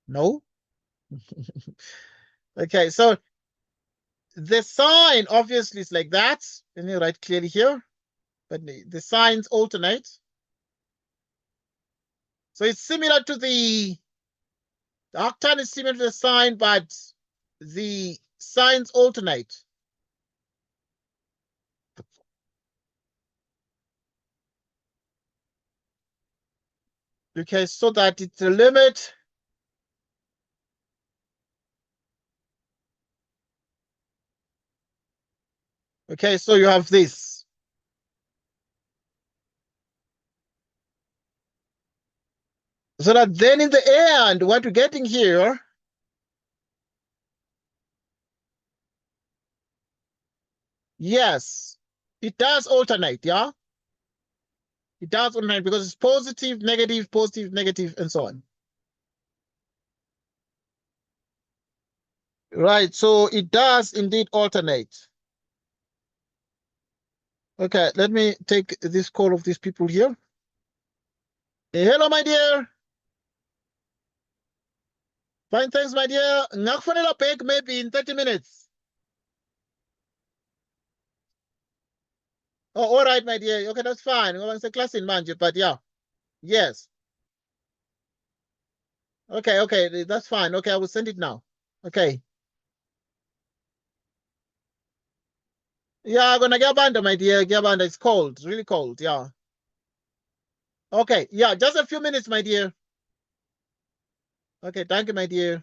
No. Okay, so the sign obviously is like that. Let me write clearly here. But the signs alternate. So it's similar to the arctan is similar to the sign, but the signs alternate. Okay, so that it's a limit. Okay, so you have this. So that then in the end, what you're getting here, yes, it does alternate, yeah? It does alternate because it's positive, negative, and so on. Right, so it does indeed alternate. Okay, let me take this call of these people here. Hello, my dear. Fine, thanks, my dear. Ngakufanele back maybe in 30 minutes. Oh, all right, my dear. Okay, that's fine. It's a class in Manje, but yeah. Yes. Okay, that's fine. Okay, I will send it now. Okay. Yeah, I'm gonna get banda, my dear. Get banda. It's cold. It's really cold. Yeah. Okay. Yeah, just a few minutes, my dear. Okay, thank you, my dear.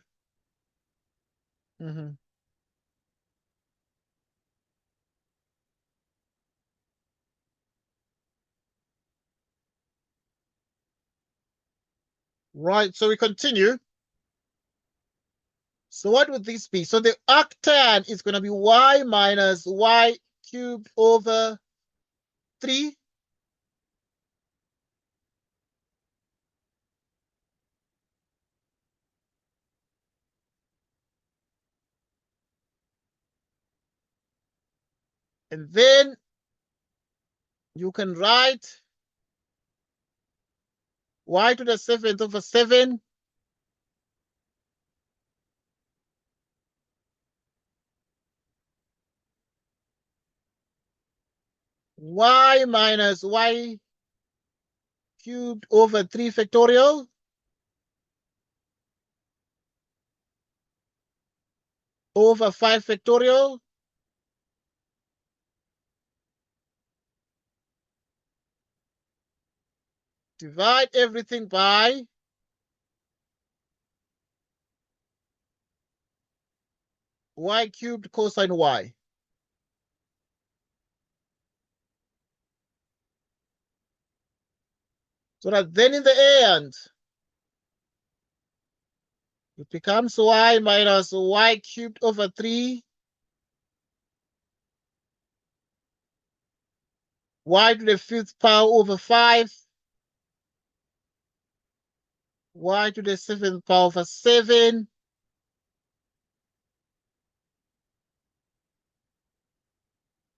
Right, so we continue. So what would this be? So the arctan is going to be y minus y cubed over 3. And then you can write y to the 7th over 7 y minus y cubed over 3 factorial over 5 factorial divide everything by y cubed cosine y. So that then in the end, it becomes y minus y cubed over 3 y to the 5th power over 5 y to the 7th power over 7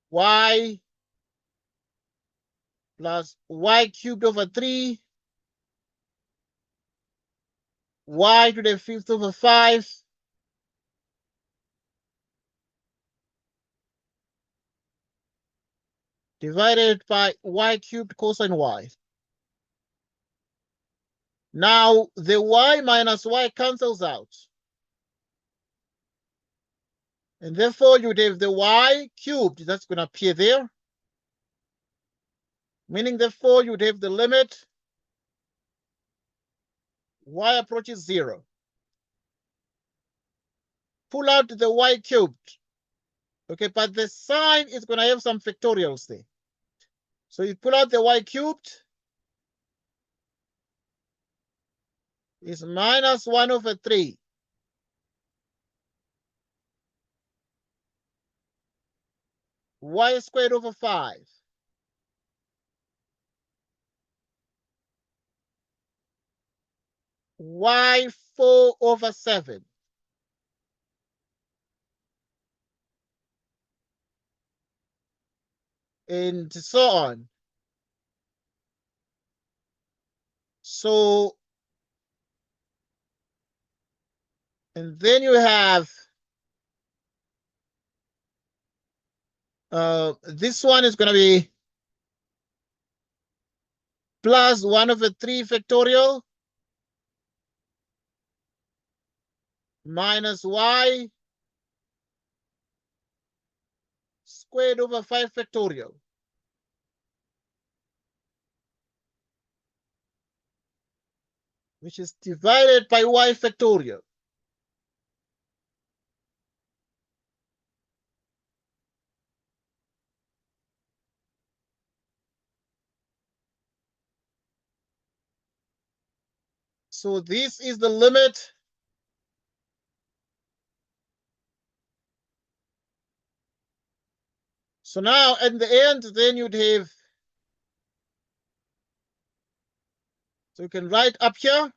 y plus y cubed over 3 y to the 5th over 5 divided by y cubed cosine y. Now the y minus y cancels out. And therefore you'd have the y cubed that's going to appear there. Meaning therefore you'd have the limit y approaches 0. Pull out the y cubed. Okay, but the sign is going to have some factorials there. So you pull out the y cubed. is minus 1 over 3. Y squared over 5. Y 4 over 7. And so on. So, and then you have this one is going to be plus 1 over 3 factorial minus y squared over 5 factorial. Which is divided by y factorial. So this is the limit. So now at the end, then you'd have, so you can write up here.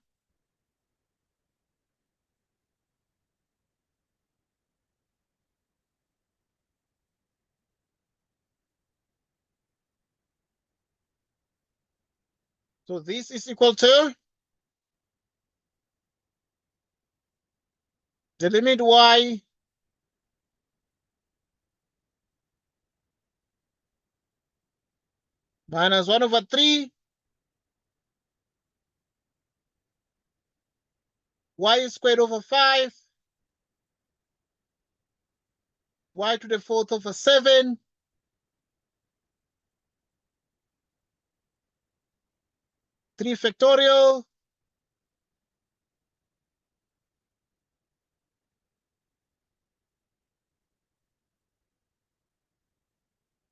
So this is equal to the limit y minus 1 over 3 y squared over 5 y to the 4th over 7 3 factorial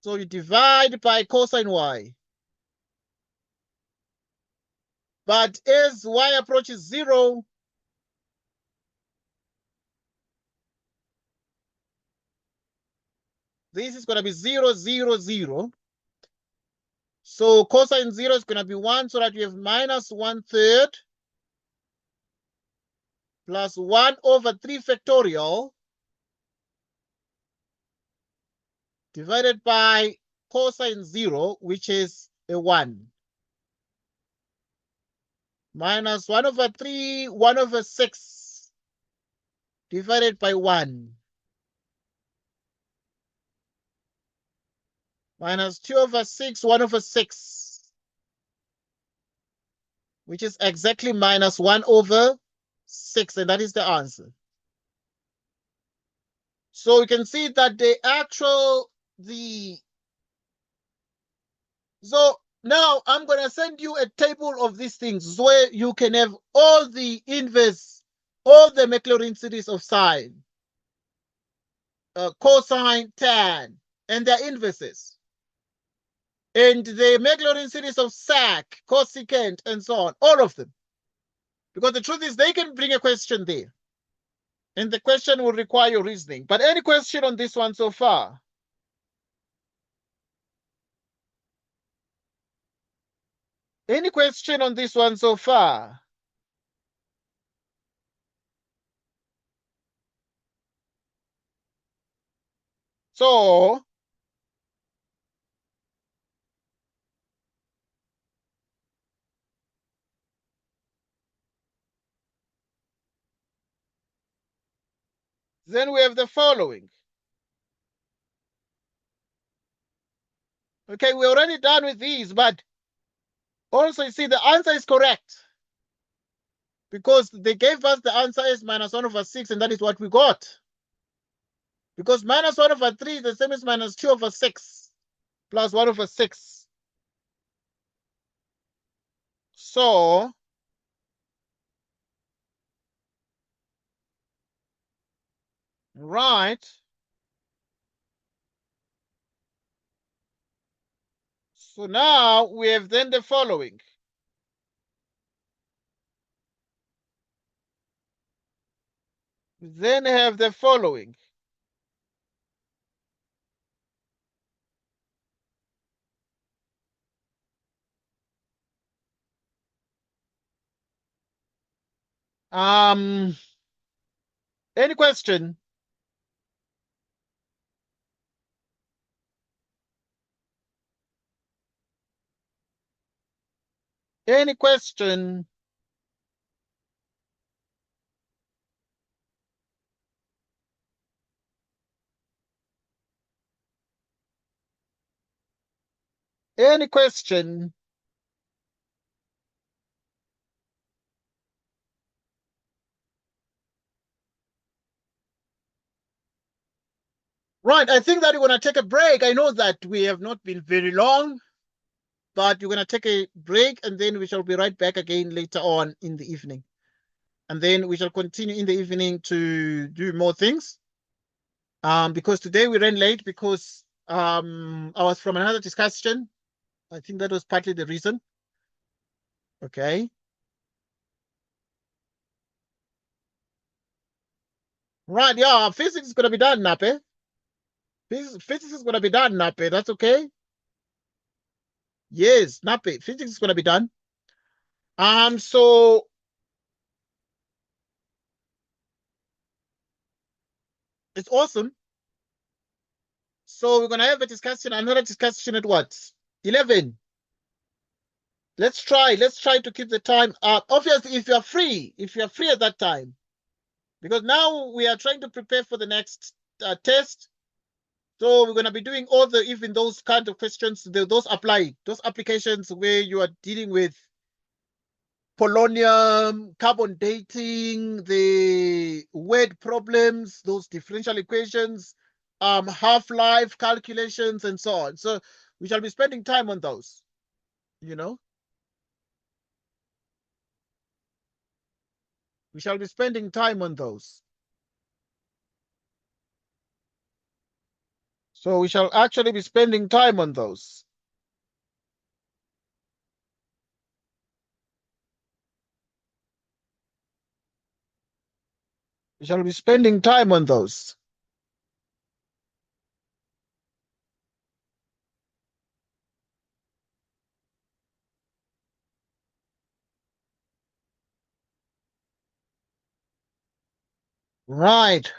so you divide by cosine y. But as y approaches 0, this is going to be 0, 0, 0. So cosine 0 is going to be 1, so that you have minus 1/3 plus 1 over 3 factorial divided by cosine 0, which is a 1. Minus 1 over 3, 1 over 6 divided by 1. Minus 2 over 6, 1 over 6, which is exactly minus 1 over 6, and that is the answer. So you can see that so now I'm going to send you a table of these things where you can have all the inverse, all the Maclaurin series of sine, cosine, tan, and their inverses. And the Maclaurin series of sec, cosecant, and so on, all of them. Because the truth is they can bring a question there. And the question will require your reasoning. But any question on this one so far? Any question on this one so far? So, then we have the following. Okay, we're already done with these, but also you see the answer is correct. Because they gave us the answer is minus 1 over 6, and that is what we got. Because minus 1 over 3 is the same as minus 2 over 6 plus 1 over 6. So, right. So now we have then the following. We then have the following. Any question? Any question? Any question? Right, I think that we're going to take a break. I know that we have not been very long, but we're going to take a break and then we shall be right back again later on in the evening. And then we shall continue in the evening to do more things. Because today we ran late because I was from another discussion. I think that was partly the reason. Okay. Right, yeah, physics is going to be done, Nape. Physics is going to be done, Nape. That's okay. Yes, Nape. Physics is going to be done. So it's awesome. So we're going to have a discussion, another discussion at what? 11. Let's try to keep the time up. Obviously, if you're free at that time, because now we are trying to prepare for the next test. So we're going to be doing all even those kind of questions, those applications where you are dealing with polonium, carbon dating, the word problems, those differential equations, half-life calculations, and so on. So we shall be spending time on those, you know. We shall be spending time on those. So we shall actually be spending time on those. We shall be spending time on those. Right.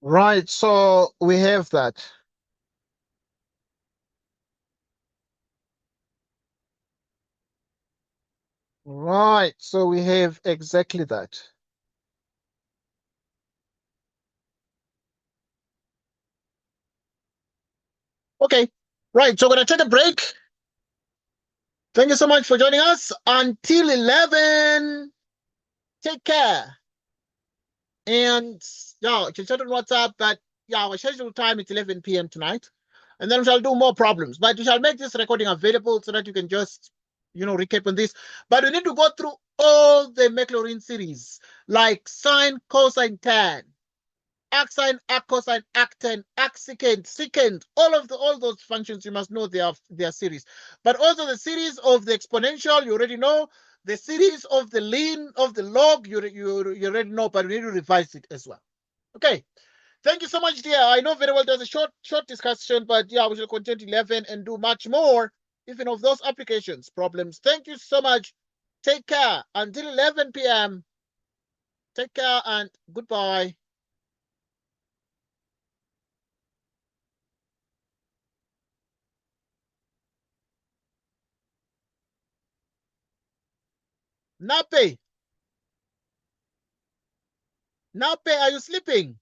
Right. So we have that. Right. So we have exactly that. Okay. Right. So we're going to take a break. Thank you so much for joining us. Until 11, take care. And yeah, you can chat on WhatsApp, but yeah, our scheduled time is 11 p.m. tonight. And then we shall do more problems. But we shall make this recording available so that you can just, recap on this. But we need to go through all the Maclaurin series, like sine, cosine, tan, arcsine, arccosine, arctan, arcsecant, secant, all those functions, you must know their series. But also the series of the exponential, you already know. The series of the ln, of the log, you already know, but we need to revise it as well. Okay. Thank you so much, dear. I know very well there's a short discussion, but yeah, we shall continue 11 and do much more, even of those applications problems. Thank you so much. Take care until 11 p.m. Take care and goodbye. Nape, are you sleeping?